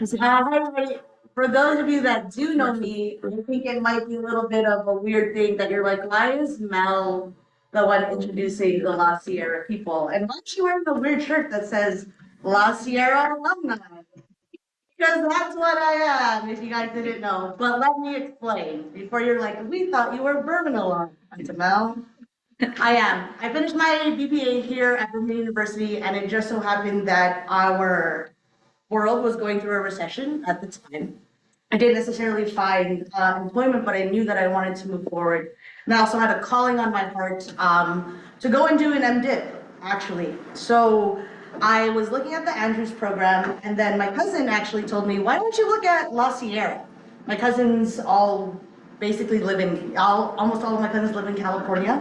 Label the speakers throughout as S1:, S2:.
S1: Hi, everybody. For those of you that do know me, I think it might be a little bit of a weird thing that you're like, why is Mel the one introducing the La Sierra people? And why is she wearing a weird shirt that says La Sierra alumni? Because that's what I am, if you guys didn't know. But let me explain before you're like, we thought you were Bourbon alum. I'm Mel. I am. I finished my BBA here at Birmingham University, and it just so happened that our world was going through a recession at the time. I didn't necessarily find employment, but I knew that I wanted to move forward. And I also had a calling on my heart to go and do an MDiv, actually. So I was looking at the Andrews program, and then my cousin actually told me, why don't you look at La Sierra? My cousins all basically live in, almost all of my cousins live in California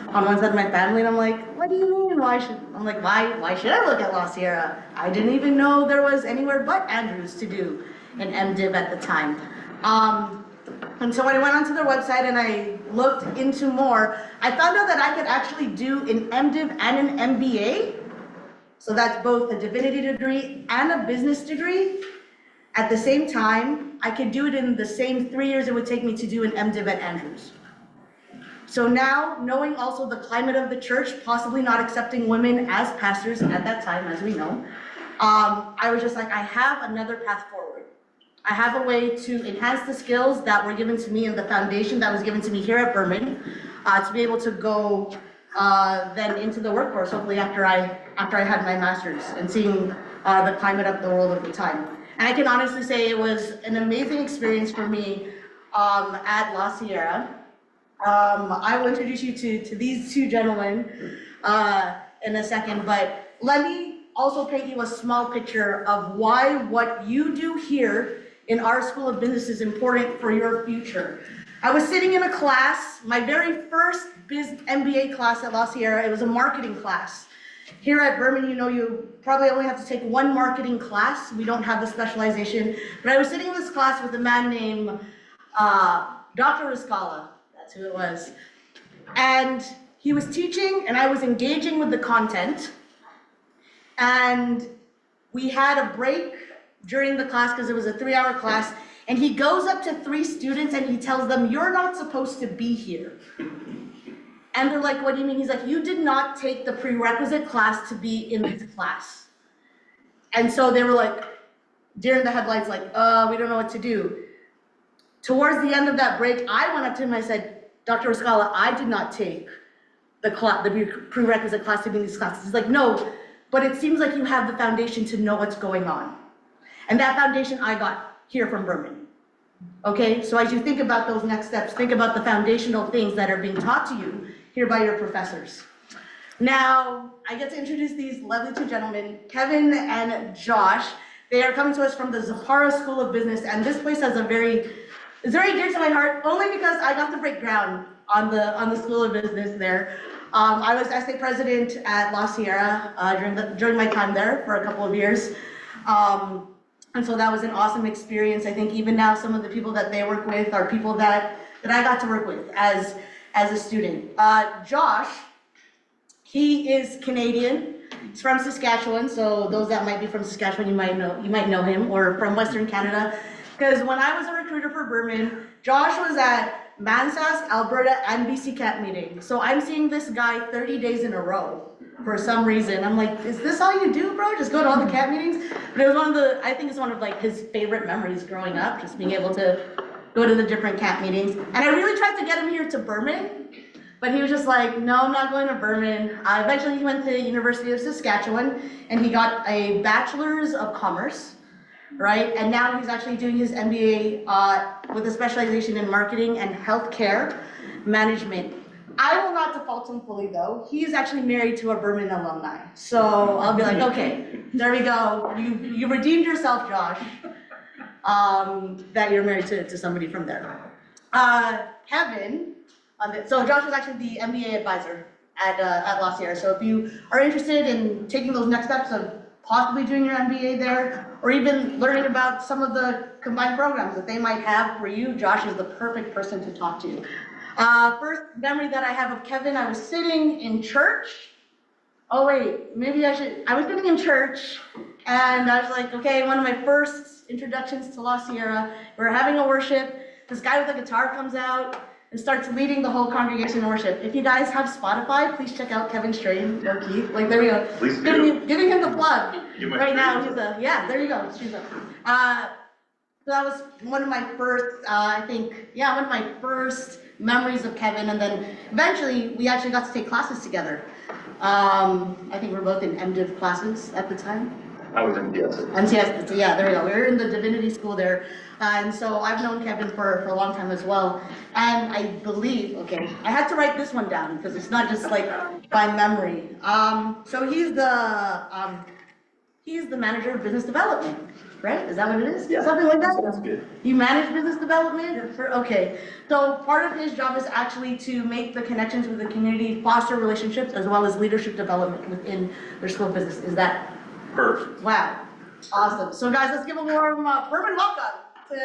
S1: on one side of my family, and I'm like, what do you mean? Why should I look at La Sierra? I didn't even know there was anywhere but Andrews to do an MDiv at the time. And so when I went onto their website and I looked into more, I found out that I could actually do an MDiv and an MBA. So that's both a divinity degree and a business degree. At the same time, I could do it in the same 3 years it would take me to do an MDiv at Andrews. So now, knowing also the climate of the church, possibly not accepting women as pastors at that time, as we know, I was just like, I have another path forward. I have a way to enhance the skills that were given to me and the foundation that was given to me here at Berman, to be able to go then into the workforce, hopefully after I had my master's and seeing the climate of the world at the time. And I can honestly say it was an amazing experience for me at La Sierra. I will introduce you to these two gentlemen in a second, but let me also paint you a small picture of why what you do here in our School of Business is important for your future. I was sitting in a class, my very first MBA class at La Sierra. It was a marketing class. Here at Berman, you probably only have to take one marketing class. We don't have the specialization. But I was sitting in this class with a man named Dr. Riscala. That's who it was. And he was teaching, and I was engaging with the content. And we had a break during the class because it was a 3-hour class. And he goes up to 3 students and he tells them, "You're not supposed to be here." And they're like, "What do you mean?" He's like, "You did not take the prerequisite class to be in this class." And so they were like, deer in the headlights, like, we don't know what to do. Towards the end of that break, I went up to him and I said, "Dr. Riscala, I did not take the prerequisite class to be in these classes." He's like, "No, but it seems like you have the foundation to know what's going on." And that foundation I got here from Berman. Okay, so as you think about those next steps, think about the foundational things that are being taught to you here by your professors. Now, I get to introduce these lovely two gentlemen, Kevin and Josh. They are coming to us from the Zapara School of Business, and this place has it's very dear to my heart, only because I got to break ground on the School of Business there. I was essay president at La Sierra during my time there for a couple of years. And so that was an awesome experience. I think even now some of the people that they work with are people that I got to work with as a student. Josh, he is Canadian. He's from Saskatchewan, so those that might be from Saskatchewan, you might know him, or from Western Canada. Because when I was a recruiter for Berman, Josh was at Mansas, Alberta, and BC Camp meeting. So I'm seeing this guy 30 days in a row for some reason. I'm like, is this all you do, bro? Just go to all the camp meetings? But it was I think it's one of like his favorite memories growing up, just being able to go to the different camp meetings. And I really tried to get him here to Berman, but he was just like, no, I'm not going to Berman. Eventually he went to the University of Saskatchewan and he got a Bachelor's of Commerce, right? And now he's actually doing his MBA with a specialization in marketing and healthcare management. I will not default him fully though. He is actually married to a Berman alumni. So I'll be like, okay, there we go. You redeemed yourself, Josh, that you're married to somebody from there. Kevin, so Josh was actually the MBA advisor at La Sierra. So if you are interested in taking those next steps of possibly doing your MBA there, or even learning about some of the combined programs that they might have for you, Josh is the perfect person to talk to. First memory that I have of Kevin, I was sitting in church. Oh wait, maybe I was sitting in church and I was like, okay, one of my first introductions to La Sierra. We're having a worship. This guy with a guitar comes out and starts leading the whole congregation in worship. If you guys have Spotify, please check out Kevin Strain, low key. Like, there we go.
S2: Please do.
S1: Giving him the plug. Right now, there you go. So that was one of my first, one of my first memories of Kevin. And then eventually, we actually got to take classes together. I think we were both in MDiv classes at the time.
S2: I was in MTS.
S1: MTS, yeah, there we go. We were in the divinity school there. And so I've known Kevin for a long time as well. And I believe, okay, I had to write this one down because it's not just like by memory. So he's the manager of business development, right? Is that what it is?
S2: Yeah.
S1: Something like that?
S2: That's good.
S1: You manage business development? Okay. So part of his job is actually to make the connections with the community, foster relationships, as well as leadership development within their school of business. Is that?
S2: Perfect.
S1: Wow. Awesome. So guys, let's give a warm welcome to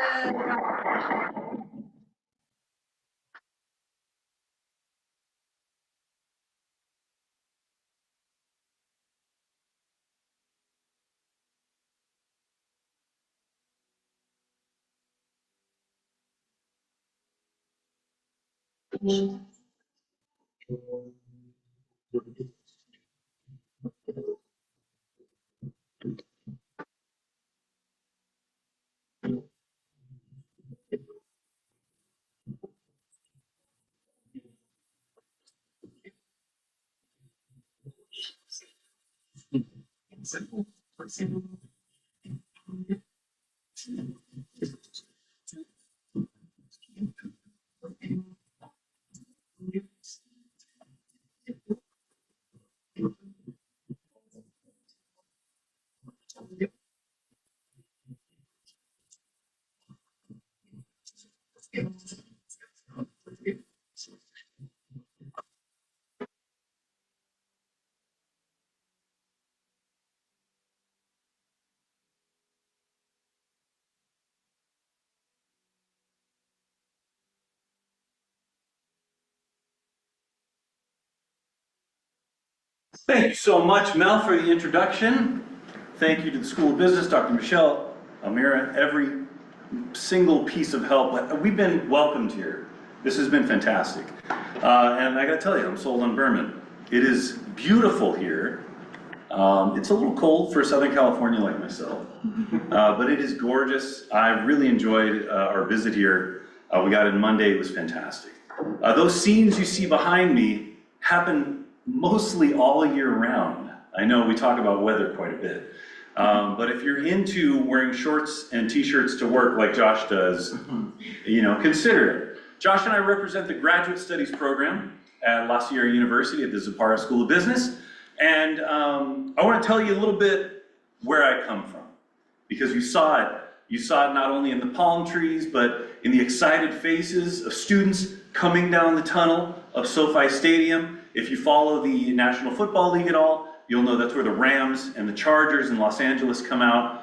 S3: Thank you so much, Mel, for the introduction. Thank you to the School of Business, Dr. Michelle, Amira, every single piece of help. We've been welcomed here. This has been fantastic. And I gotta tell you, I'm sold on Berman. It is beautiful here. It's a little cold for Southern California like myself, but it is gorgeous. I really enjoyed our visit here. We got in Monday, it was fantastic. Those scenes you see behind me happen mostly all year round. I know we talk about weather quite a bit, but if you're into wearing shorts and t-shirts to work like Josh does, consider it. Josh and I represent the Graduate Studies program at La Sierra University at the Zapara School of Business, and I want to tell you a little bit where I come from, because you saw it. You saw it not only in the palm trees, but in the excited faces of students coming down the tunnel of SoFi Stadium. If you follow the National Football League at all, you'll know that's where the Rams and the Chargers in Los Angeles come out.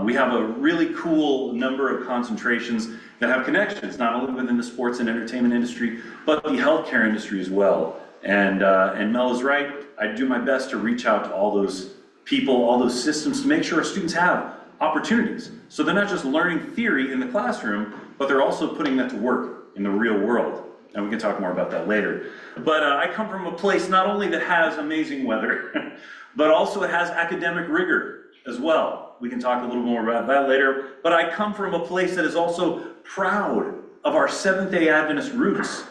S3: We have a really cool number of concentrations that have connections, not only within the sports and entertainment industry, but the healthcare industry as well. And Mel is right. I do my best to reach out to all those people, all those systems, to make sure our students have opportunities. So they're not just learning theory in the classroom, but they're also putting that to work in the real world. And we can talk more about that later. But I come from a place not only that has amazing weather, but also it has academic rigor as well. We can talk a little more about that later. But I come from a place that is also proud of our Seventh-day Adventist roots.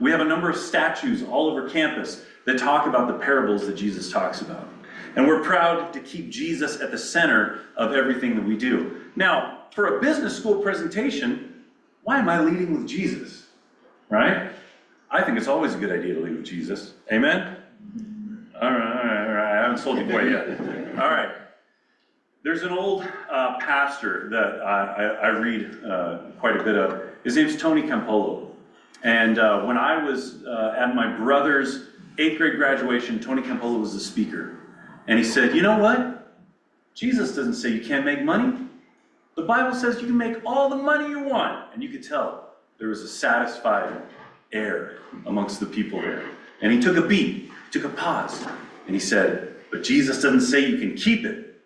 S3: We have a number of statues all over campus that talk about the parables that Jesus talks about. And we're proud to keep Jesus at the center of everything that we do. Now, for a business school presentation, why am I leading with Jesus? Right? I think it's always a good idea to lead with Jesus. Amen? All right. I haven't sold you quite yet. All right. There's an old pastor that I read quite a bit of. His name's Tony Campolo. And when I was at my brother's 8th grade graduation, Tony Campolo was the speaker. And he said, you know what? Jesus doesn't say you can't make money. The Bible says you can make all the money you want. And you could tell there was a satisfied air amongst the people there. And he took a beat, he took a pause, and he said, but Jesus doesn't say you can keep it.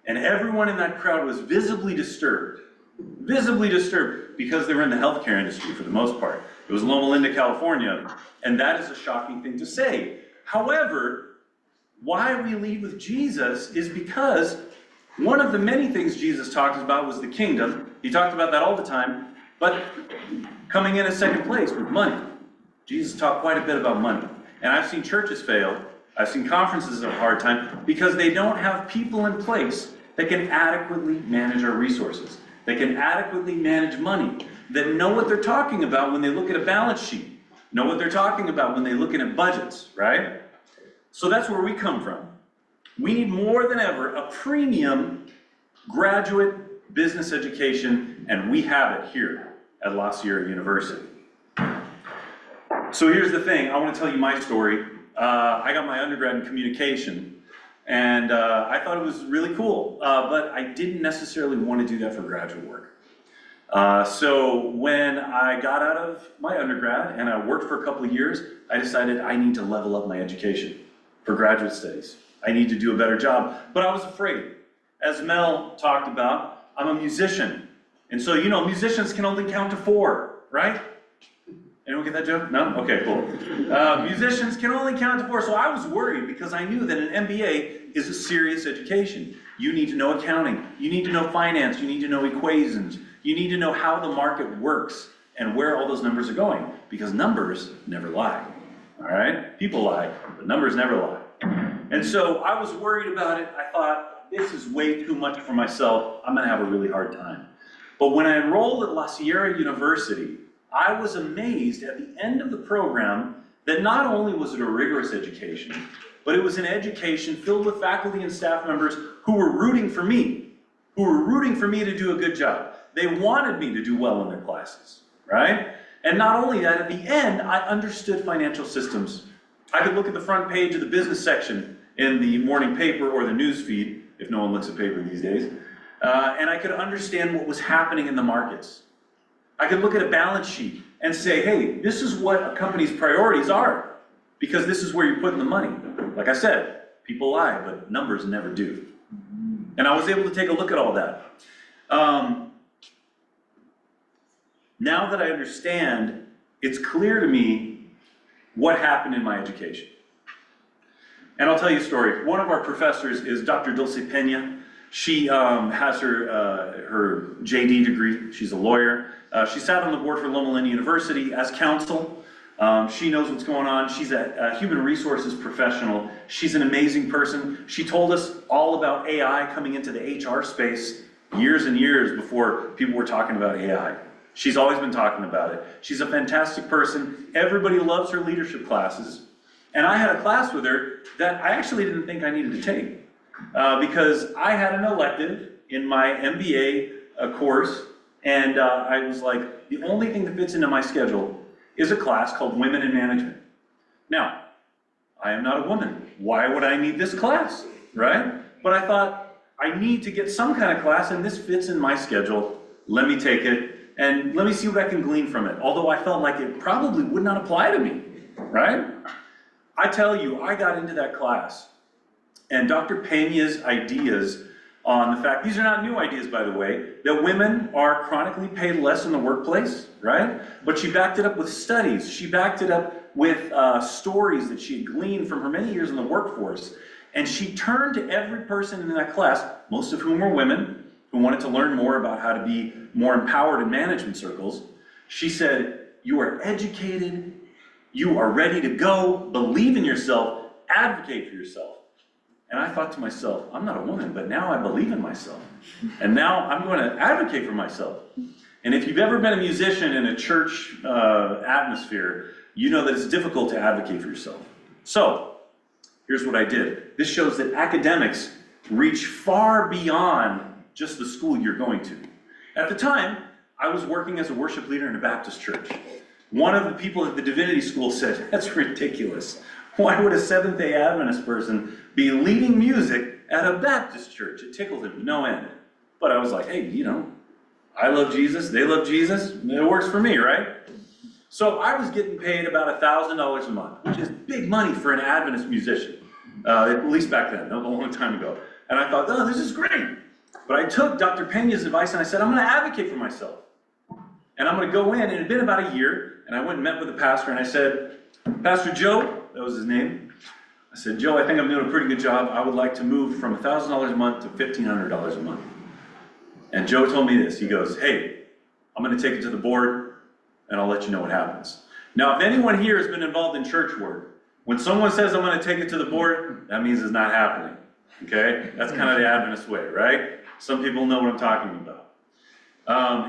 S3: And everyone in that crowd was visibly disturbed, because they were in the healthcare industry for the most part. It was Loma Linda, California, and that is a shocking thing to say. However, why we lead with Jesus is because one of the many things Jesus talked about was the kingdom. He talked about that all the time, but coming in second place with money. Jesus talked quite a bit about money. And I've seen churches fail. I've seen conferences have a hard time because they don't have people in place that can adequately manage our resources, that can adequately manage money, that know what they're talking about when they look at a balance sheet, know what they're talking about when they're looking at budgets, right? So that's where we come from. We need more than ever a premium graduate business education, and we have it here at La Sierra University. So here's the thing, I want to tell you my story. I got my undergrad in communication, and I thought it was really cool, but I didn't necessarily want to do that for graduate work. So when I got out of my undergrad and I worked for a couple of years, I decided I need to level up my education for graduate studies. I need to do a better job, but I was afraid. As Mel talked about, I'm a musician. And so, musicians can only count to 4, right? Anyone get that joke? No? Okay, cool. Musicians can only count to 4, so I was worried because I knew that an MBA is a serious education. You need to know accounting, you need to know finance, you need to know equations, you need to know how the market works and where all those numbers are going, because numbers never lie, all right? People lie, but numbers never lie. And so I was worried about it. I thought, this is way too much for myself. I'm gonna have a really hard time. But when I enrolled at La Sierra University, I was amazed at the end of the program that not only was it a rigorous education, but it was an education filled with faculty and staff members who were rooting for me, to do a good job. They wanted me to do well in their classes, right? And not only that, at the end, I understood financial systems. I could look at the front page of the business section in the morning paper or the news feed, if no one looks at paper these days, and I could understand what was happening in the markets. I could look at a balance sheet and say, hey, this is what a company's priorities are, because this is where you're putting the money. Like I said, people lie, but numbers never do. And I was able to take a look at all that. Now that I understand, it's clear to me what happened in my education. And I'll tell you a story. One of our professors is Dr. Dulce Pena. She has her JD degree. She's a lawyer. She sat on the board for Loma Linda University as counsel. She knows what's going on. She's a human resources professional. She's an amazing person. She told us all about AI coming into the HR space years and years before people were talking about AI. She's always been talking about it. She's a fantastic person. Everybody loves her leadership classes. And I had a class with her that I actually didn't think I needed to take. Because I had an elective in my MBA course, and I was like, the only thing that fits into my schedule is a class called Women in Management. Now, I am not a woman. Why would I need this class, right? But I thought, I need to get some kind of class, and this fits in my schedule. Let me take it, and let me see what I can glean from it. Although I felt like it probably would not apply to me, right? I tell you, I got into that class, and Dr. Pena's ideas on the fact, these are not new ideas, by the way, that women are chronically paid less in the workplace, right? But she backed it up with studies. She backed it up with stories that she had gleaned from her many years in the workforce. And she turned to every person in that class, most of whom were women, who wanted to learn more about how to be more empowered in management circles. She said, you are educated, you are ready to go, believe in yourself, advocate for yourself. And I thought to myself, I'm not a woman, but now I believe in myself. And now I'm going to advocate for myself. And if you've ever been a musician in a church atmosphere, you know that it's difficult to advocate for yourself. So, here's what I did. This shows that academics reach far beyond just the school you're going to. At the time, I was working as a worship leader in a Baptist church. One of the people at the divinity school said, that's ridiculous. Why would a Seventh-day Adventist person be leading music at a Baptist church? It tickled him to no end. But I was like, hey, I love Jesus, they love Jesus, it works for me, right? So I was getting paid about $1,000 a month, which is big money for an Adventist musician, at least back then, a long time ago. And I thought, oh, this is great. But I took Dr. Pena's advice and I said, I'm gonna advocate for myself. And I'm gonna go in, and it had been about a year, and I went and met with the pastor and I said, Pastor Joe, that was his name. I said, Joe, I think I'm doing a pretty good job. I would like to move from $1,000 a month to $1,500 a month. And Joe told me this, he goes, hey, I'm gonna take it to the board and I'll let you know what happens. Now, if anyone here has been involved in church work, when someone says I'm gonna take it to the board, that means it's not happening, okay? That's kind of the Adventist way, right? Some people know what I'm talking about.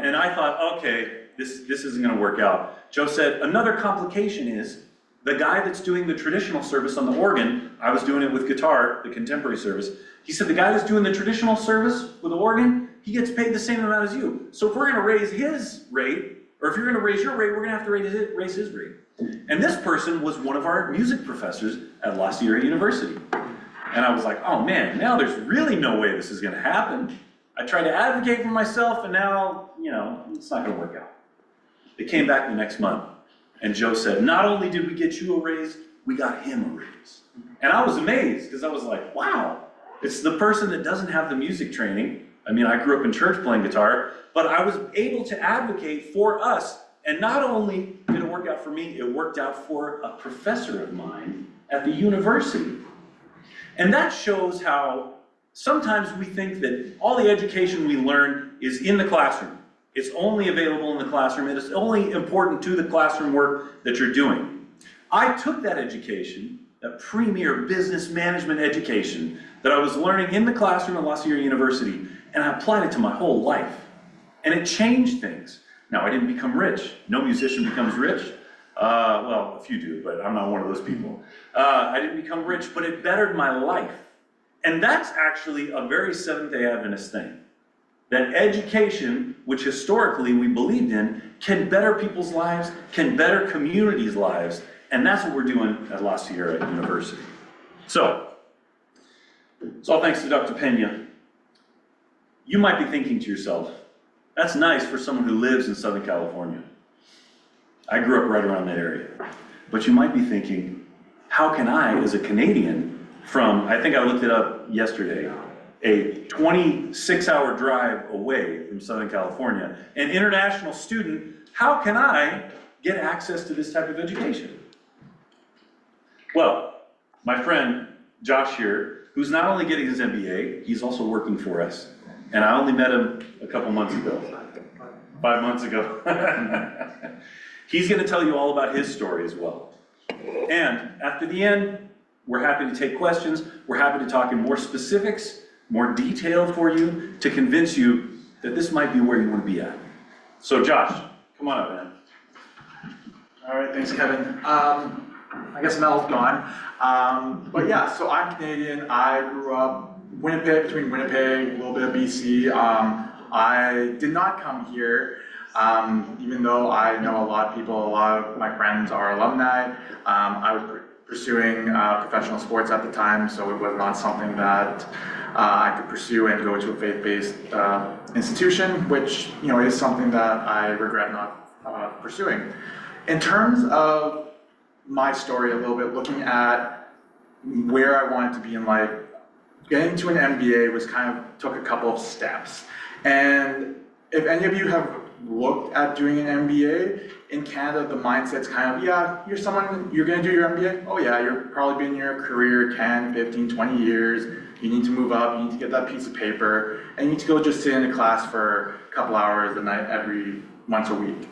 S3: And I thought, okay, this isn't gonna work out. Joe said, another complication is, the guy that's doing the traditional service on the organ, I was doing it with guitar, the contemporary service, he said the guy that's doing the traditional service with the organ, he gets paid the same amount as you. So if we're gonna raise his rate, or if you're gonna raise your rate, we're gonna have to raise his rate. And this person was one of our music professors at La Sierra University. And I was like, oh man, now there's really no way this is gonna happen. I tried to advocate for myself and now, it's not gonna work out. They came back the next month and Joe said, not only did we get you a raise, we got him a raise. And I was amazed because I was like, wow, it's the person that doesn't have the music training. I mean, I grew up in church playing guitar, but I was able to advocate for us. And not only did it work out for me, it worked out for a professor of mine at the university. And that shows how sometimes we think that all the education we learn is in the classroom. It's only available in the classroom, and it's only important to the classroom work that you're doing. I took that education, that premier business management education that I was learning in the classroom at La Sierra University, and I applied it to my whole life. And it changed things. Now, I didn't become rich. No musician becomes rich. Well, a few do, but I'm not one of those people. I didn't become rich, but it bettered my life. And that's actually a very Seventh-day Adventist thing. That education, which historically we believed in, can better people's lives, can better communities' lives, and that's what we're doing at La Sierra University. So, it's all thanks to Dr. Pena. You might be thinking to yourself, that's nice for someone who lives in Southern California. I grew up right around that area. But you might be thinking, how can I, as a Canadian, from, I think I looked it up yesterday, a 26-hour drive away from Southern California, an international student, how can I get access to this type of education? Well, my friend Josh here, who's not only getting his MBA, he's also working for us. And I only met him a couple months ago, 5 months ago. He's gonna tell you all about his story as well. And after the end, we're happy to take questions. We're happy to talk in more specifics, more detail for you to convince you that this might be where you want to be at. So Josh, come on up, man.
S4: All right, thanks, Kevin. I guess Mel's gone. But yeah, so I'm Canadian. I grew up between Winnipeg, a little bit of BC. I did not come here, even though I know a lot of people, a lot of my friends are alumni. I was pursuing professional sports at the time, so it was not something that I could pursue and go to a faith-based institution, which is something that I regret not pursuing. In terms of my story a little bit, looking at where I wanted to be in life, getting to an MBA was took a couple of steps. And if any of you have looked at doing an MBA, in Canada, the mindset's yeah, you're gonna do your MBA? Oh yeah, you're probably been in your career 10, 15, 20 years. You need to move up, you need to get that piece of paper, and you need to go just sit in a class for a couple hours a night once a week.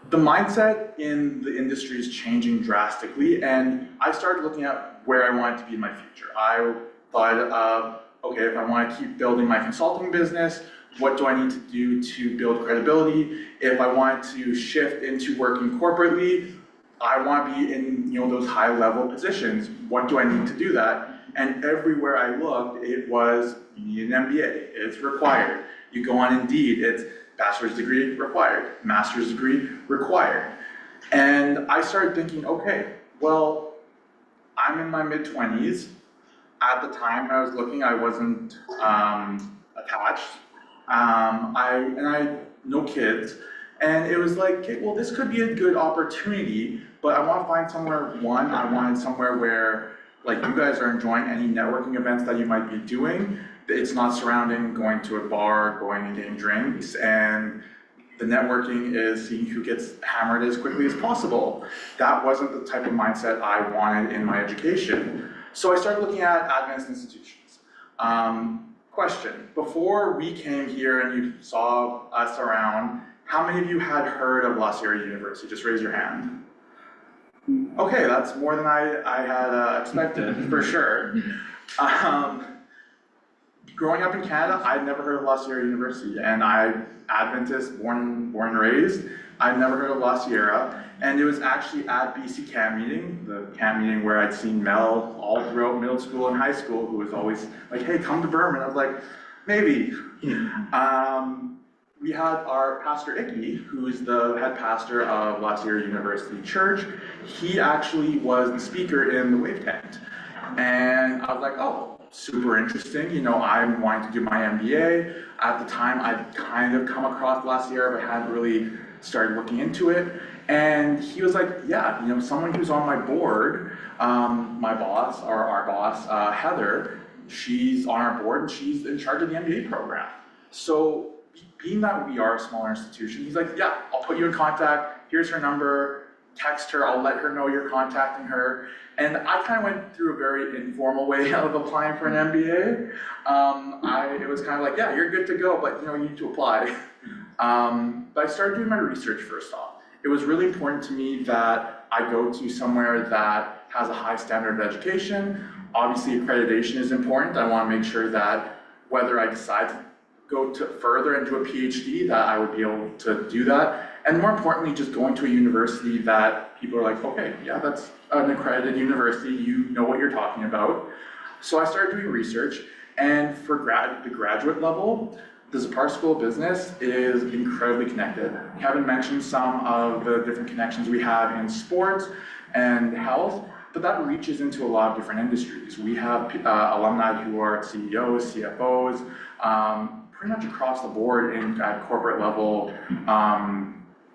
S4: The mindset in the industry is changing drastically, and I started looking at where I wanted to be in my future. I thought, okay, if I want to keep building my consulting business, what do I need to do to build credibility? If I want to shift into working corporately, I want to be in those high-level positions. What do I need to do that? And everywhere I looked, it was, you need an MBA, it's required. You go on Indeed, it's bachelor's degree required, master's degree required. And I started thinking, okay, well, I'm in my mid-20s. At the time I was looking, I wasn't attached. I no kids. And it was like, okay, well, this could be a good opportunity, but I want to find somewhere, I wanted somewhere where, like, you guys are enjoying any networking events that you might be doing, it's not surrounding going to a bar, going and getting drinks, and the networking is seeing who gets hammered as quickly as possible. That wasn't the type of mindset I wanted in my education. So I started looking at advanced institutions. Question, before we came here and you saw us around, how many of you had heard of La Sierra University? Just raise your hand. Okay, that's more than I had expected, for sure. Growing up in Canada, I'd never heard of La Sierra University, and I'm Adventist, born and raised. I'd never heard of La Sierra, and it was actually at BC camp meeting, the camp meeting where I'd seen Mel all throughout middle school and high school, who was always like, hey, come to Berman. I was like, maybe. We had our pastor Icky, who's the head pastor of La Sierra University Church. He actually was the speaker in the Wave Tent. And I was like, oh, super interesting. You know, I'm wanting to do my MBA. At the time, I'd kind of come across La Sierra, but hadn't really started looking into it. And he was like, yeah, you know, someone who's on my board, my boss, or our boss, Heather, she's on our board and she's in charge of the MBA program. So being that we are a smaller institution, he's like, yeah, I'll put you in contact. Here's her number. Text her, I'll let her know you're contacting her. And I kind of went through a very informal way of applying for an MBA. It was kind of like, yeah, you're good to go, but you know, you need to apply. But I started doing my research first off. It was really important to me that I go to somewhere that has a high standard of education. Obviously, accreditation is important. I want to make sure that whether I decide to go further into a PhD, that I would be able to do that. And more importantly, just going to a university that people are like, okay, yeah, that's an accredited university, you know what you're talking about. So I started doing research, and for the graduate level, the Zapara School of Business is incredibly connected. Kevin mentioned some of the different connections we have in sports and health, but that reaches into a lot of different industries. We have alumni who are CEOs, CFOs, pretty much across the board at corporate level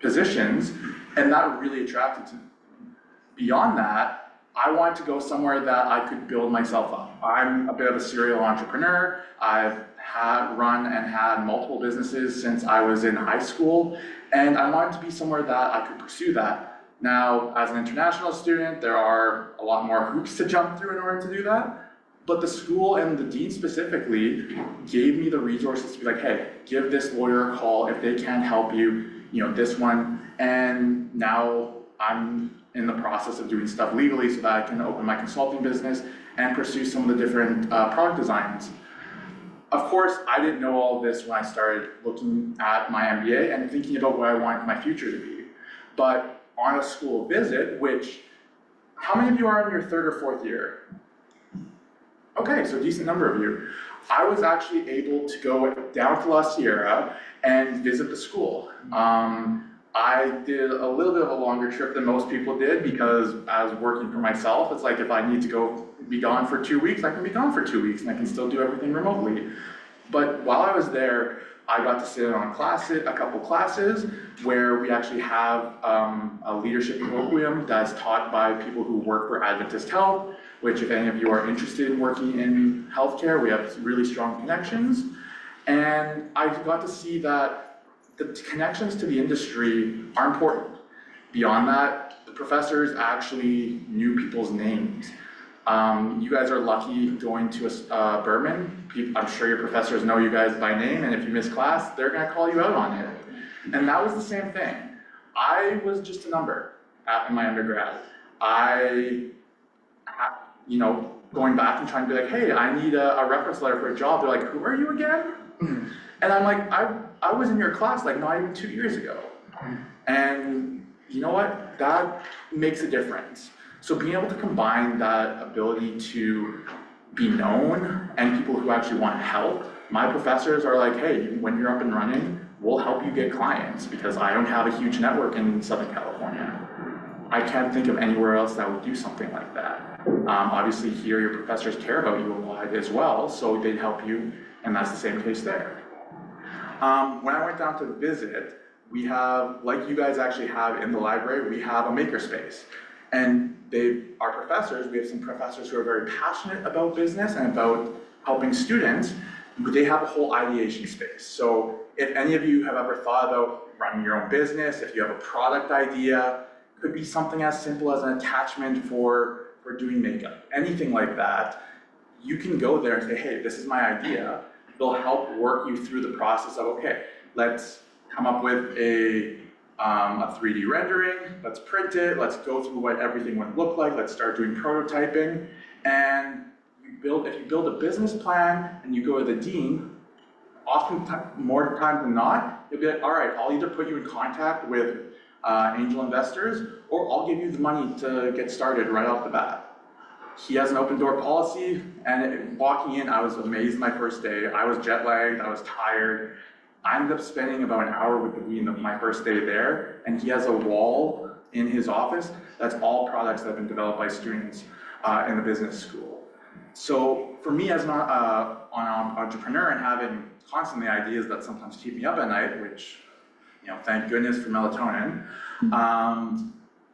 S4: positions, and that really attracted to me. Beyond that, I wanted to go somewhere that I could build myself up. I'm a bit of a serial entrepreneur. I've run and had multiple businesses since I was in high school, and I wanted to be somewhere that I could pursue that. Now, as an international student, there are a lot more hoops to jump through in order to do that, but the school and the dean specifically gave me the resources to be like, hey, give this lawyer a call if they can't help you, you know, this one. And now I'm in the process of doing stuff legally so that I can open my consulting business and pursue some of the different product designs. Of course, I didn't know all of this when I started looking at my MBA and thinking about what I wanted my future to be. But on a school visit, which, how many of you are in your third or fourth year? Okay, so a decent number of you. I was actually able to go down to La Sierra and visit the school. I did a little bit of a longer trip than most people did because as working for myself, it's like if I need to be gone for 2 weeks, I can be gone for 2 weeks and I can still do everything remotely. But while I was there, I got to sit on a couple classes where we actually have a leadership colloquium that's taught by people who work for Adventist Health, which if any of you are interested in working in healthcare, we have really strong connections. And I got to see that the connections to the industry are important. Beyond that, the professors actually knew people's names. You guys are lucky going to Berman. I'm sure your professors know you guys by name, and if you miss class, they're gonna call you out on it. And that was the same thing. I was just a number in my undergrad. Going back and trying to be like, hey, I need a reference letter for a job. They're like, who are you again? And I'm like, I was in your class like not even 2 years ago. And you know what? That makes a difference. So being able to combine that ability to be known and people who actually want help, my professors are like, hey, when you're up and running, we'll help you get clients because I don't have a huge network in Southern California. I can't think of anywhere else that would do something like that. Obviously here your professors care about you a lot as well, so they'd help you, and that's the same case there. When I went down to visit, we have, like you guys actually have in the library, we have a makerspace. And our professors, we have some professors who are very passionate about business and about helping students, they have a whole ideation space. So if any of you have ever thought about running your own business, if you have a product idea, it could be something as simple as an attachment for doing makeup, anything like that, you can go there and say, hey, this is my idea. They'll help work you through the process of, okay, let's come up with a 3D rendering, let's print it, let's go through what everything would look like, let's start doing prototyping, and if you build a business plan and you go to the dean, often more times than not, you'll be like, all right, I'll either put you in contact with angel investors, or I'll give you the money to get started right off the bat. He has an open door policy, and walking in, I was amazed my first day. I was jet lagged, I was tired. I ended up spending about an hour with the dean of my first day there, and he has a wall in his office that's all products that have been developed by students in the business school. So for me as an entrepreneur and having constantly ideas that sometimes keep me up at night, which, you know, thank goodness for melatonin,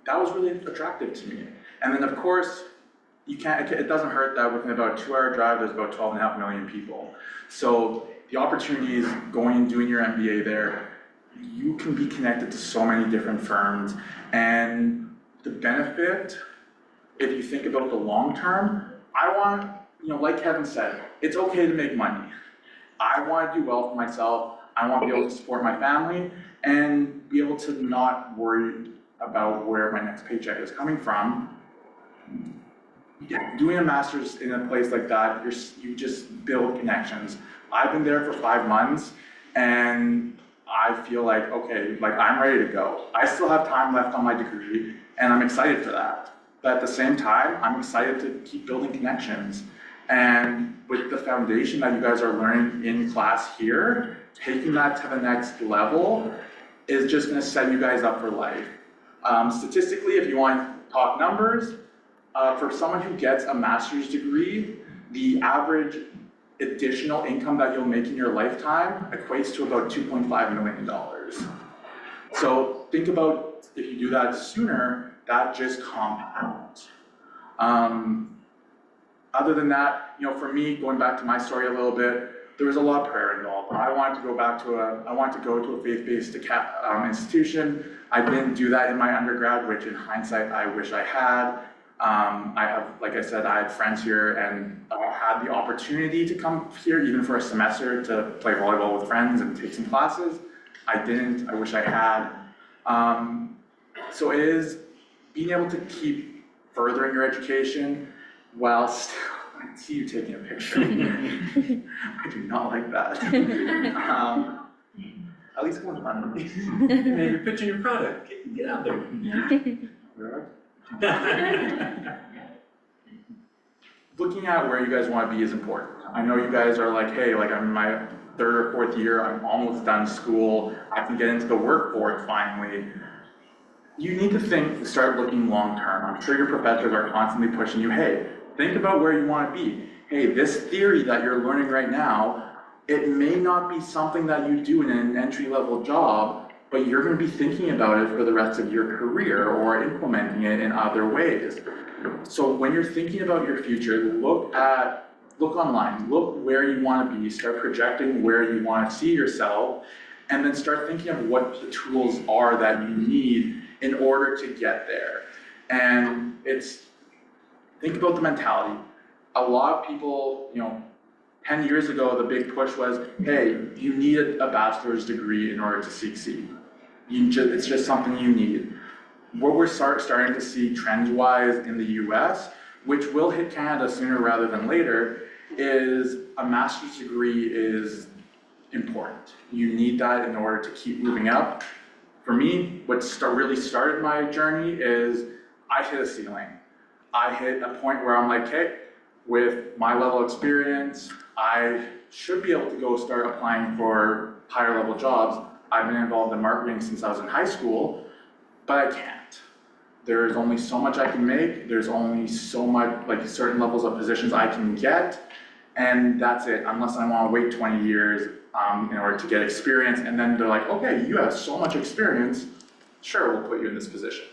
S4: that was really attractive to me. And then of course, it doesn't hurt that within about a 2-hour drive, there's about 12.5 million people. So the opportunities going and doing your MBA there, you can be connected to so many different firms, and the benefit, if you think about the long term, I want, you know, like Kevin said, it's okay to make money. I want to do well for myself. I want to be able to support my family and be able to not worry about where my next paycheck is coming from. Yeah, doing a master's in a place like that, you just build connections. I've been there for 5 months, and I feel like, okay, like I'm ready to go. I still have time left on my degree, and I'm excited for that. But at the same time, I'm excited to keep building connections. And with the foundation that you guys are learning in class here, taking that to the next level is just gonna set you guys up for life. Statistically, if you want to talk numbers, for someone who gets a master's degree, the average additional income that you'll make in your lifetime equates to about $2.5 million. So think about if you do that sooner, that just compounds. Other than that, you know, for me, going back to my story a little bit, there was a lot of prayer involved. I wanted to go to a faith-based institution. I didn't do that in my undergrad, which in hindsight, I wish I had. I have, like I said, I had friends here and had the opportunity to come here even for a semester to play volleyball with friends and take some classes. I didn't, I wish I had. So it is being able to keep furthering your education while still, I see you taking a picture. I do not like that. At least one fun.
S5: Man, you're pitching your product. Get out there.
S4: Looking at where you guys want to be is important. I know you guys are like, hey, like I'm in my 3rd or 4th year, I'm almost done school, I can get into the workforce finally. You need to start looking long term. I'm sure your professors are constantly pushing you, hey, think about where you want to be. Hey, this theory that you're learning right now, it may not be something that you do in an entry-level job, but you're going to be thinking about it for the rest of your career or implementing it in other ways. So when you're thinking about your future, look online, look where you want to be, start projecting where you want to see yourself, and then start thinking of what the tools are that you need in order to get there. And think about the mentality. A lot of people, 10 years ago, the big push was, hey, you need a bachelor's degree in order to succeed. It's just something you need. What we're starting to see trend-wise in the US, which will hit Canada sooner rather than later, is a master's degree is important. You need that in order to keep moving up. For me, what really started my journey is I hit a ceiling. I hit a point where I'm like, hey, with my level of experience, I should be able to go start applying for higher level jobs. I've been involved in marketing since I was in high school, but I can't. There's only so much I can make. There's only so much, like certain levels of positions I can get, and that's it, unless I want to wait 20 years in order to get experience, and then they're like, okay, you have so much experience, sure, we'll put you in this position.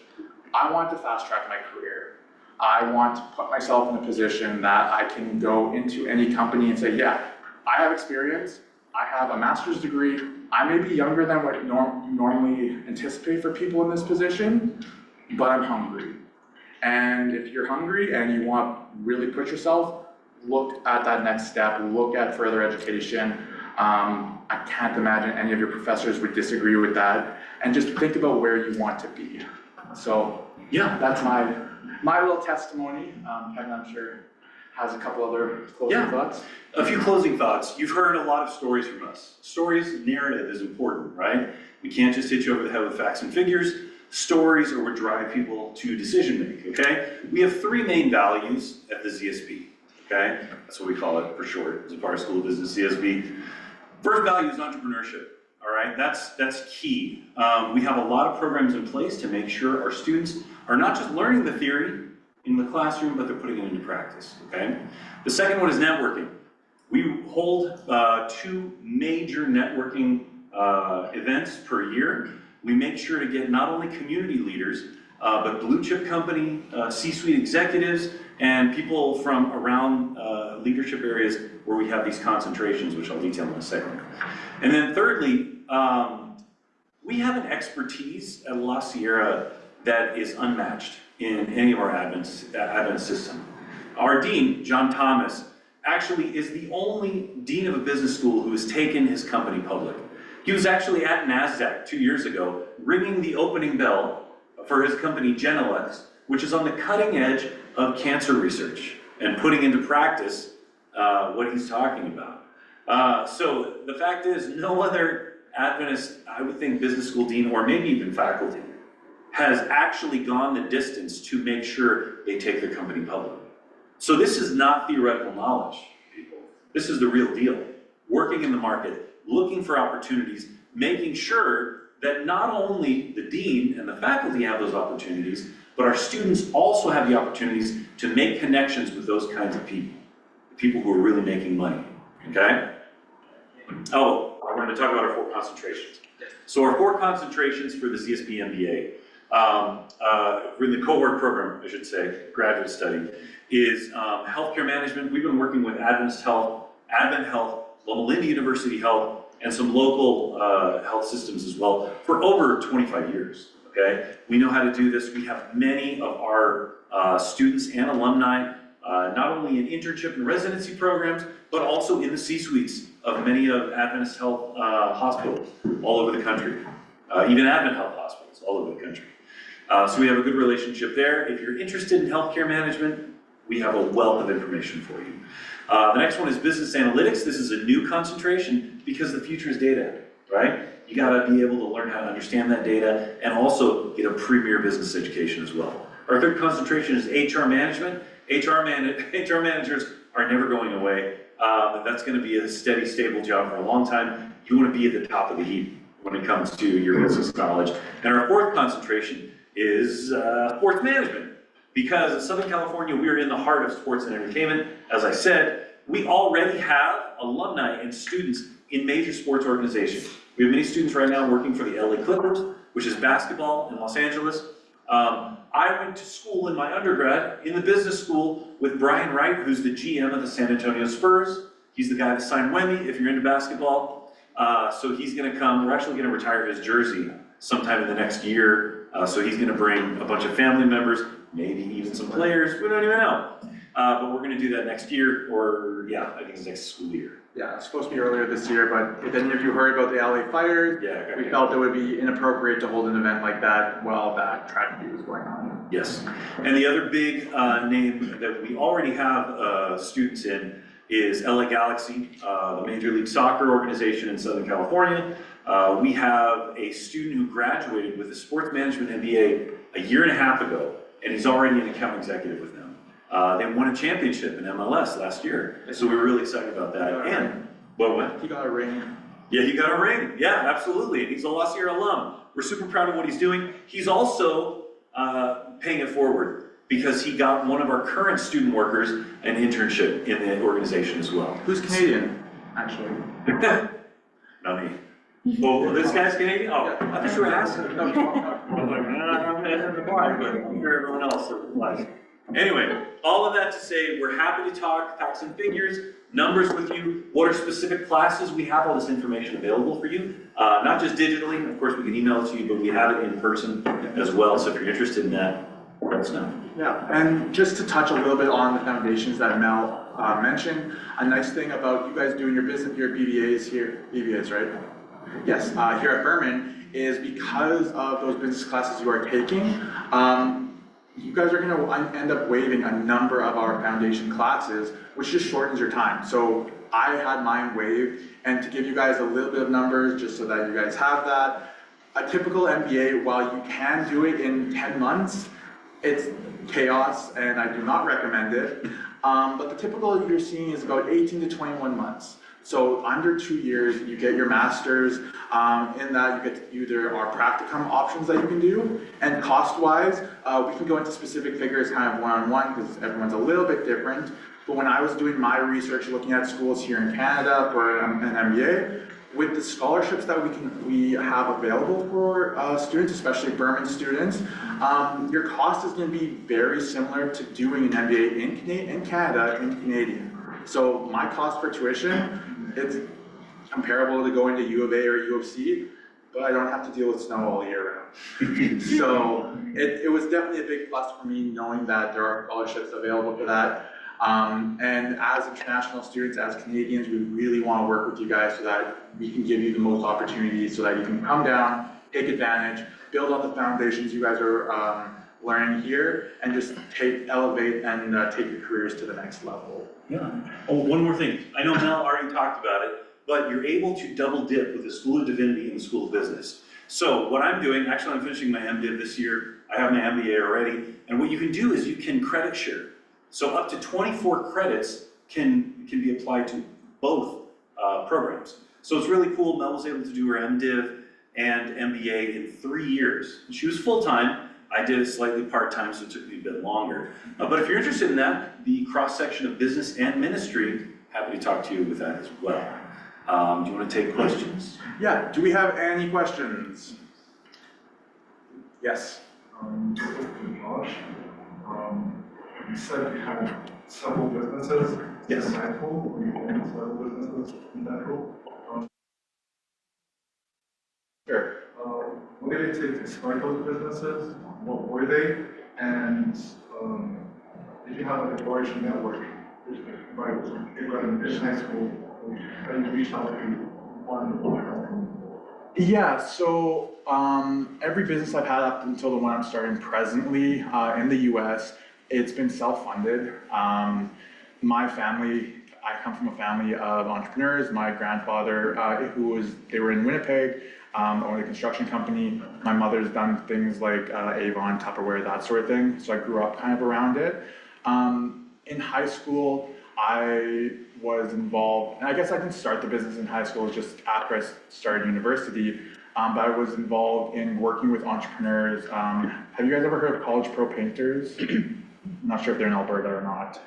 S4: I want to fast track my career. I want to put myself in a position that I can go into any company and say, yeah, I have experience. I have a master's degree. I may be younger than what you normally anticipate for people in this position, but I'm hungry. And if you're hungry and you want to really push yourself, look at that next step, look at further education. I can't imagine any of your professors would disagree with that. And just think about where you want to be. So yeah, that's my little testimony. Kevin, I'm sure, has a couple other closing thoughts.
S3: A few closing thoughts. You've heard a lot of stories from us. Stories, narrative is important, right? We can't just hit you over the head with facts and figures. Stories are what drive people to decision making, okay? We have three main values at the ZSB, okay? That's what we call it for short, Zapara School of Business, ZSB. First value is entrepreneurship, all right? That's key. We have a lot of programs in place to make sure our students are not just learning the theory in the classroom, but they're putting it into practice, okay? The second one is networking. We hold 2 major networking events per year. We make sure to get not only community leaders, but blue chip company, C-suite executives, and people from around leadership areas where we have these concentrations, which I'll detail in a second. And then thirdly, we have an expertise at La Sierra that is unmatched in any of our admin system. Our dean, John Thomas, actually is the only dean of a business school who has taken his company public. He was actually at NASDAQ 2 years ago, ringing the opening bell for his company Genelex, which is on the cutting edge of cancer research and putting into practice what he's talking about. So the fact is, no other Adventist, I would think, business school dean, or maybe even faculty, has actually gone the distance to make sure they take their company public. So this is not theoretical knowledge, people. This is the real deal. Working in the market, looking for opportunities, making sure that not only the dean and the faculty have those opportunities, but our students also have the opportunities to make connections with those kinds of people who are really making money, okay? Oh, I wanted to talk about our 4 concentrations. So our 4 concentrations for the ZSB MBA, for the cohort program, I should say, graduate study, is healthcare management. We've been working with Advent Health, Loma Linda University Health, and some local health systems as well for over 25 years, okay? We know how to do this. We have many of our students and alumni, not only in internship and residency programs, but also in the C-suites of many of Adventist Health hospitals all over the country, even Advent Health hospitals all over the country. So we have a good relationship there. If you're interested in healthcare management, we have a wealth of information for you. The next one is business analytics. This is a new concentration because the future is data, right? You gotta be able to learn how to understand that data and also get a premier business education as well. Our third concentration is HR management. HR managers are never going away. That's gonna be a steady, stable job for a long time. You wanna be at the top of the heap when it comes to your business knowledge. And our fourth concentration is sports management. Because in Southern California, we are in the heart of sports and entertainment. As I said, we already have alumni and students in major sports organizations. We have many students right now working for the LA Clippers, which is basketball in Los Angeles. I went to school in my undergrad in the business school with Brian Wright, who's the GM of the San Antonio Spurs. He's the guy that signed Wemby, if you're into basketball. So he's gonna come, we're actually gonna retire his jersey sometime in the next year. So he's gonna bring a bunch of family members, maybe even some players, we don't even know. But we're gonna do that next year, or yeah, I think it's next school year.
S4: Yeah, it's supposed to be earlier this year, but if any of you heard about the LA fires,
S3: Yeah,
S4: we felt it would be inappropriate to hold an event like that while that tragedy was going on.
S3: Yes, and the other big name that we already have students in is LA Galaxy, the Major League Soccer organization in Southern California. We have a student who graduated with a sports management MBA a year and a half ago, and he's already an account executive with them. They won a championship in MLS last year, so we were really excited about that. And what?
S4: He got a ring.
S3: Yeah, he got a ring. Yeah, absolutely. And he's a La Sierra alum. We're super proud of what he's doing. He's also paying it forward because he got one of our current student workers an internship in the organization as well.
S4: Who's Canadian, actually?
S3: Not me. Oh, this guy's Canadian? Oh, I thought you were asking.
S4: No,
S3: I was like, I'm gonna apply, but I'm sure everyone else applies. Anyway, all of that to say, we're happy to talk facts and figures, numbers with you. What are specific classes? We have all this information available for you, not just digitally. Of course, we can email it to you, but we have it in person as well. So if you're interested in that, let us know.
S4: Yeah, and just to touch a little bit on the foundations that Mel mentioned, a nice thing about you guys doing your business, your BBAs, right? Yes, here at Berman, is because of those business classes you are taking, you guys are gonna end up waiving a number of our foundation classes, which just shortens your time. So I had mine waived, and to give you guys a little bit of numbers, just so that you guys have that, a typical MBA, while you can do it in 10 months, it's chaos, and I do not recommend it. But the typical you're seeing is about 18 to 21 months. So under 2 years, you get your master's. In that, you get either our practicum options that you can do, and cost-wise, we can go into specific figures kind of one-on-one because everyone's a little bit different. But when I was doing my research, looking at schools here in Canada for an MBA, with the scholarships that we have available for students, especially Berman students, your cost is going to be very similar to doing an MBA in Canada in Canadian. So my cost for tuition, it's comparable to going to U of A or U of C, but I don't have to deal with snow all year round. So it was definitely a big plus for me knowing that there are scholarships available for that. And as international students, as Canadians, we really want to work with you guys so that we can give you the most opportunities so that you can come down, take advantage, build on the foundations you guys are learning here, and just elevate and take your careers to the next level.
S3: Yeah. Oh, one more thing. I know Mel already talked about it, but you're able to double dip with the School of Divinity and the School of Business. So what I'm doing, actually I'm finishing my MDiv this year. I have my MBA already. And what you can do is you can credit share. So up to 24 credits can be applied to both programs. So it's really cool. Mel was able to do her MDiv and MBA in 3 years. She was full-time. I did it slightly part-time, so it took me a bit longer. But if you're interested in that, the cross-section of business and ministry, happy to talk to you with that as well. Do you want to take questions?
S4: Yeah, do we have any questions? Yes.
S6: Josh, you said you had several businesses.
S3: Yes.
S6: In high school, were you in several businesses in high school?
S4: Sure.
S6: What did it take to start those businesses? What were they? And did you have like a large network? Right, in high school, how did you reach out to one?
S4: Yeah, so every business I've had up until the one I'm starting presently in the US, it's been self-funded. My family, I come from a family of entrepreneurs. My grandfather, they were in Winnipeg, owned a construction company. My mother's done things like Avon, Tupperware, that sort of thing. So I grew up kind of around it. In high school, I was involved, and I guess I didn't start the business in high school just after I started university, but I was involved in working with entrepreneurs. Have you guys ever heard of College Pro Painters? I'm not sure if they're in Alberta or not.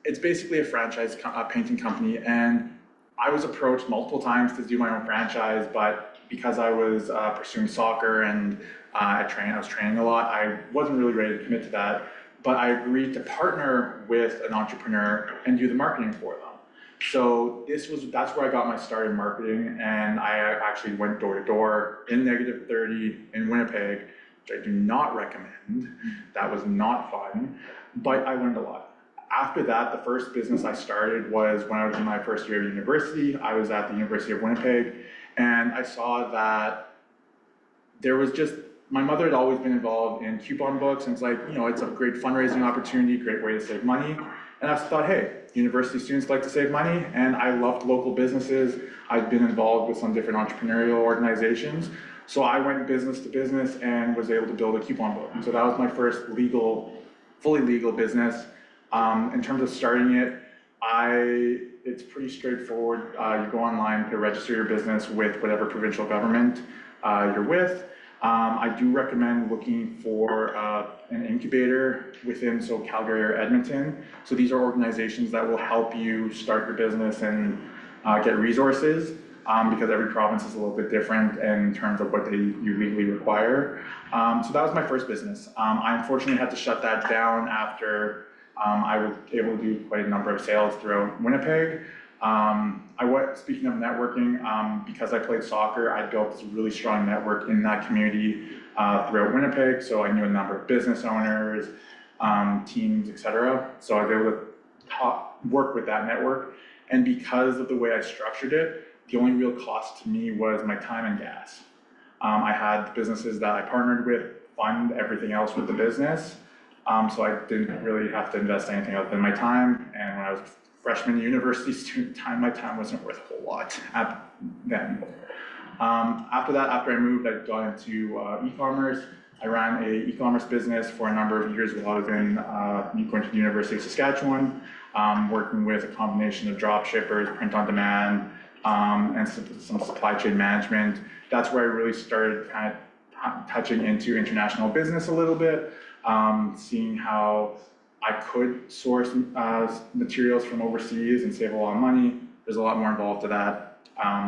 S4: It's basically a franchise painting company, and I was approached multiple times to do my own franchise, but because I was pursuing soccer and I was training a lot, I wasn't really ready to commit to that. But I agreed to partner with an entrepreneur and do the marketing for them. So that's where I got my start in marketing, and I actually went door to door in -30 in Winnipeg, which I do not recommend. That was not fun, but I learned a lot. After that, the first business I started was when I was in my first year of university. I was at the University of Winnipeg, and I saw that there was my mother had always been involved in coupon books, and it's like, it's a great fundraising opportunity, great way to save money. And I thought, hey, university students like to save money, and I loved local businesses. I've been involved with some different entrepreneurial organizations. So I went business to business and was able to build a coupon book. So that was my first fully legal business. In terms of starting it, it's pretty straightforward. You go online to register your business with whatever provincial government you're with. I do recommend looking for an incubator within Calgary or Edmonton. So these are organizations that will help you start your business and get resources. because every province is a little bit different in terms of what you legally require. So that was my first business. I unfortunately had to shut that down after I was able to do quite a number of sales throughout Winnipeg. Speaking of networking, because I played soccer, I built this really strong network in that community throughout Winnipeg. So I knew a number of business owners, teams, etc. So I was able to work with that network. And because of the way I structured it, the only real cost to me was my time and gas. I had businesses that I partnered with fund everything else with the business. So I didn't really have to invest anything other than my time. And when I was a freshman university student time, my time wasn't worth a whole lot then. After that, after I moved, I got into e-commerce. I ran a e-commerce business for a number of years while I was going to the University of Saskatchewan, working with a combination of drop shippers, print on demand, and some supply chain management. That's where I really started kind of touching into international business a little bit, seeing how I could source materials from overseas and save a lot of money. There's a lot more involved to that,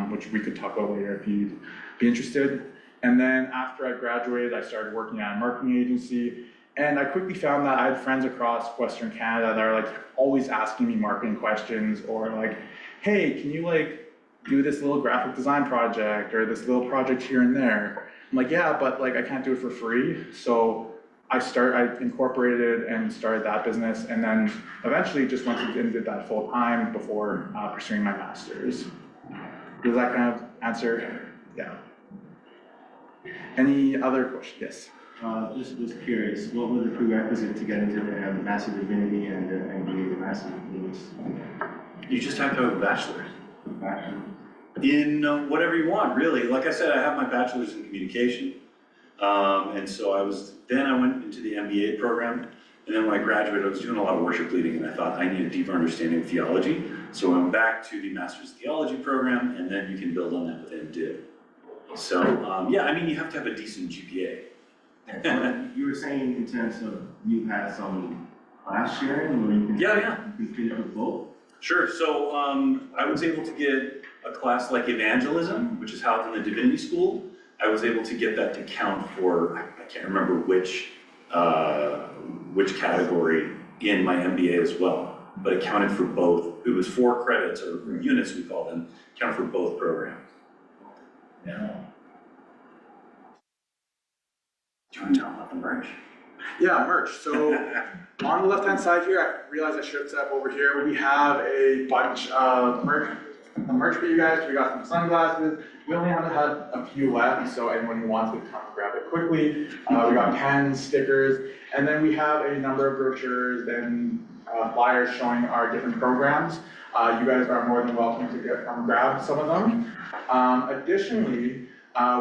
S4: which we could talk about later if you'd be interested. And then after I graduated, I started working at a marketing agency, and I quickly found that I had friends across Western Canada that are like always asking me marketing questions, or like, hey, can you like do this little graphic design project or this little project here and there? I'm like, yeah, but like I can't do it for free. So I incorporated and started that business, and then eventually just went and did that full time before pursuing my master's. Does that kind of answer? Yeah. Any other questions? Yes.
S7: Just curious, what were the prerequisites to get into the Master Divinity and the MBA Master Divinity?
S3: You just have to have a bachelor's. In whatever you want, really. Like I said, I have my bachelor's in communication. And so I went into the MBA program. And then when I graduated, I was doing a lot of worship leading, and I thought I need a deeper understanding of theology. So I went back to the Master's Theology program, and then you can build on that with MDiv. So, yeah, I mean, you have to have a decent GPA.
S7: You were saying in terms of you had some class sharing where you can, you can finish with both?
S3: Sure, so I was able to get a class like evangelism, which is held in the Divinity School. I was able to get that to count for, I can't remember which category in my MBA as well, but it counted for both. It was 4 credits, or units we call them, count for both programs. Yeah. Do you want to tell about the merch?
S4: Yeah, merch. So on the left-hand side here, I realized I should have set up over here. We have a bunch of merch for you guys. We got some sunglasses. We only haven't had a few left, so anyone who wants to come grab it quickly. We got pens, stickers, and then we have a number of brochures and flyers showing our different programs. You guys are more than welcome to come grab some of them. Additionally,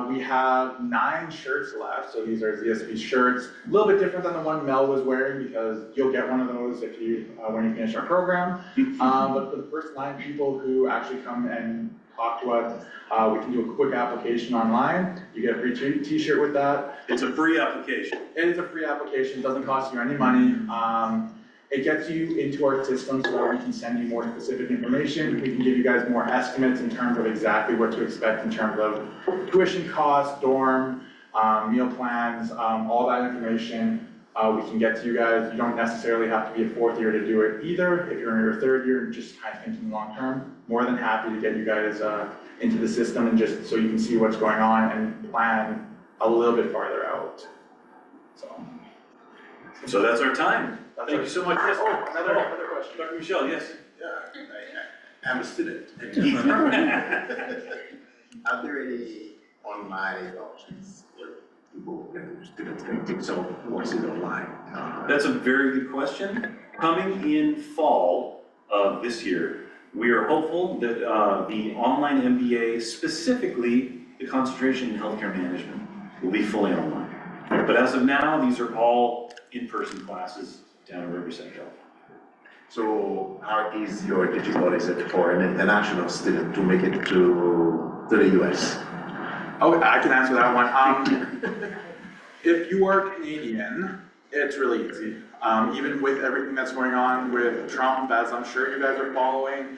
S4: we have 9 shirts left, so these are ZSP shirts. A little bit different than the one Mel was wearing, because you'll get one of those if you when you finish our program. But for the first 9 people who actually come and talk to us, we can do a quick application online. You get a free t-shirt with that.
S3: It's a free application.
S4: It is a free application, doesn't cost you any money. It gets you into our system so that we can send you more specific information. We can give you guys more estimates in terms of exactly what to expect in terms of tuition costs, dorm, meal plans, all that information we can get to you guys. You don't necessarily have to be a 4th year to do it either. If you're in your 3rd year and just kind of thinking long term, more than happy to get you guys into the system, and just so you can see what's going on and plan a little bit farther out.
S3: So that's our time. Thank you so much. Yes.
S4: Oh, another question.
S3: Dr. Michelle, yes.
S8: Yeah, I'm a student. Are there any online options where students can take some courses online?
S3: That's a very good question. Coming in fall of this year, we are hopeful that the online MBA, specifically the concentration in healthcare management, will be fully online. But as of now, these are all in-person classes down in Riverside, California.
S8: So how is your digital research for an international student to make it to the US?
S4: Oh, I can answer that one. If you are Canadian, It's really easy. Even with everything that's going on with Trump, as I'm sure you guys are following,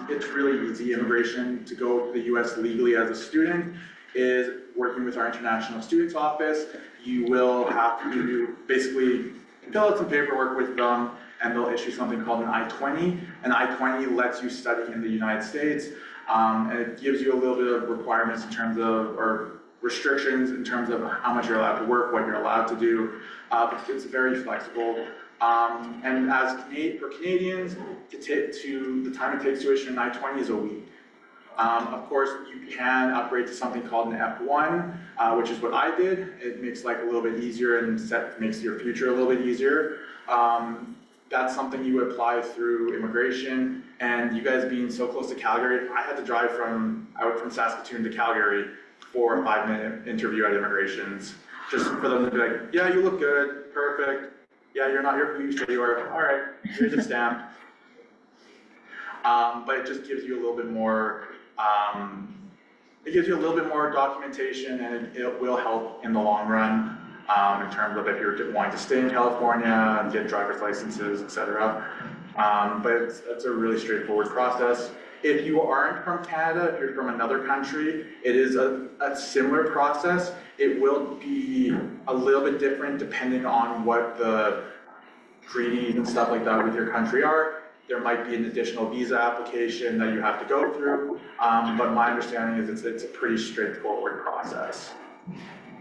S4: it's really easy. Immigration to go to the US legally as a student is working with our international students office. You will have to basically fill out some paperwork with them and they'll issue something called an I-20. An I-20 lets you study in the United States and it gives you a little bit of requirements in terms of, or restrictions in terms of how much you're allowed to work, what you're allowed to do. It's very flexible. And for Canadians, the time it takes to issue an I-20 is a week. Of course, you can upgrade to something called an F1, which is what I did. It makes life a little bit easier and makes your future a little bit easier. That's something you apply through immigration. And you guys being so close to Calgary, I had to drive out from Saskatoon to Calgary for a 5-minute interview at immigrations, just for them to be like, yeah, you look good, perfect. Yeah, you're not who you say you are. All right, here's your stamp. But it just gives you a little bit more. It gives you a little bit more documentation, and it will help in the long run in terms of if you're wanting to stay in California and get driver's licenses, etc. But it's a really straightforward process. If you aren't from Canada, if you're from another country, it is a similar process. It will be a little bit different depending on what the treaties and stuff like that with your country are. There might be an additional visa application that you have to go through, but my understanding is it's a pretty straightforward process.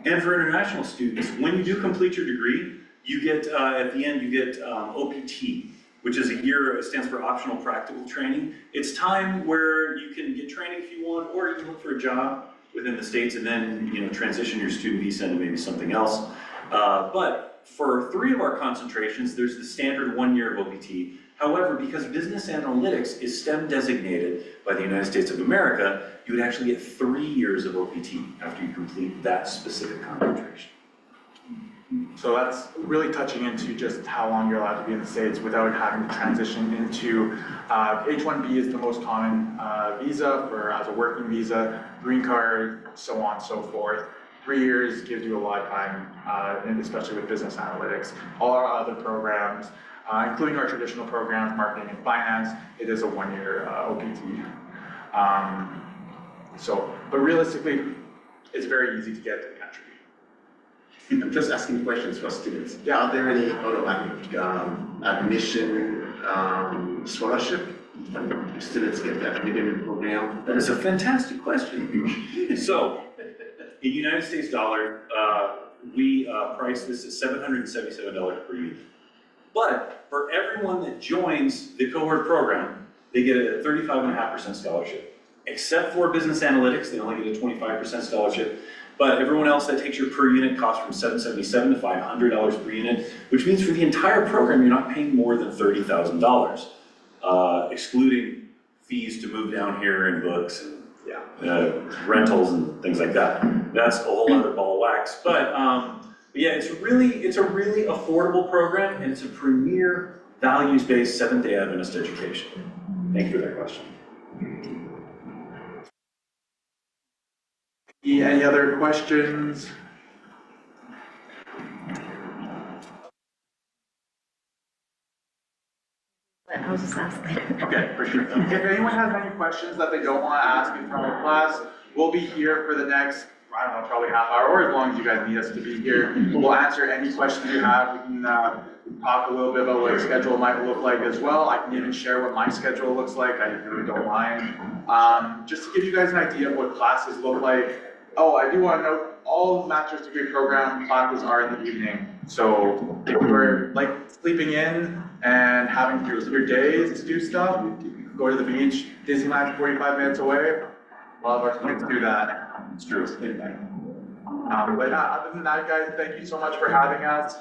S3: And for international students, when you do complete your degree, you get, at the end, you get OPT, which is a year, it stands for Optional Practical Training. It's time where you can get training if you want, or you can look for a job within the States and then, transition your student visa into maybe something else. But for 3 of our concentrations, there's the standard 1 year of OPT. However, because business analytics is STEM designated by the United States of America, you would actually get 3 years of OPT after you complete that specific concentration.
S4: So that's really touching into just how long you're allowed to be in the States without having to transition into H-1B is the most common visa as a working visa, green card, so on and so forth. 3 years gives you a lot of time, and especially with business analytics. All our other programs, including our traditional programs, marketing and finance, it is a 1-year OPT. But realistically, it's very easy to get to the country.
S8: I'm just asking questions for students. Yeah, are there any admission scholarship? Students get that admission program?
S3: That is a fantastic question. So, in United States dollar, we price this at $777 per unit. But for everyone that joins the cohort program, they get a 35.5% scholarship. Except for business analytics, they only get a 25% scholarship. But everyone else that takes your per unit costs from $777 to $500 per unit, which means for the entire program, you're not paying more than $30,000, excluding fees to move down here and books and rentals and things like that. That's a whole other ball of wax. But yeah, it's a really affordable program, and it's a premier values-based Seventh-day Adventist education. Thank you for that question.
S4: Any other questions?
S9: I was just asking.
S4: Okay, for sure. If anyone has any questions that they don't want to ask in front of class, we'll be here for the next, I don't know, probably half hour, or as long as you guys need us to be here. We'll answer any questions you have. We can talk a little bit about what your schedule might look like as well. I can even share what my schedule looks like. I really don't mind. Just to give you guys an idea of what classes look like. Oh, I do want to note, all master's degree program classes are in the evening. So if you're like sleeping in and having to use your days to do stuff, go to the beach, Disneyland's 45 minutes away. A lot of our students do that.
S3: It's true.
S4: But other than that, guys, thank you so much for having us.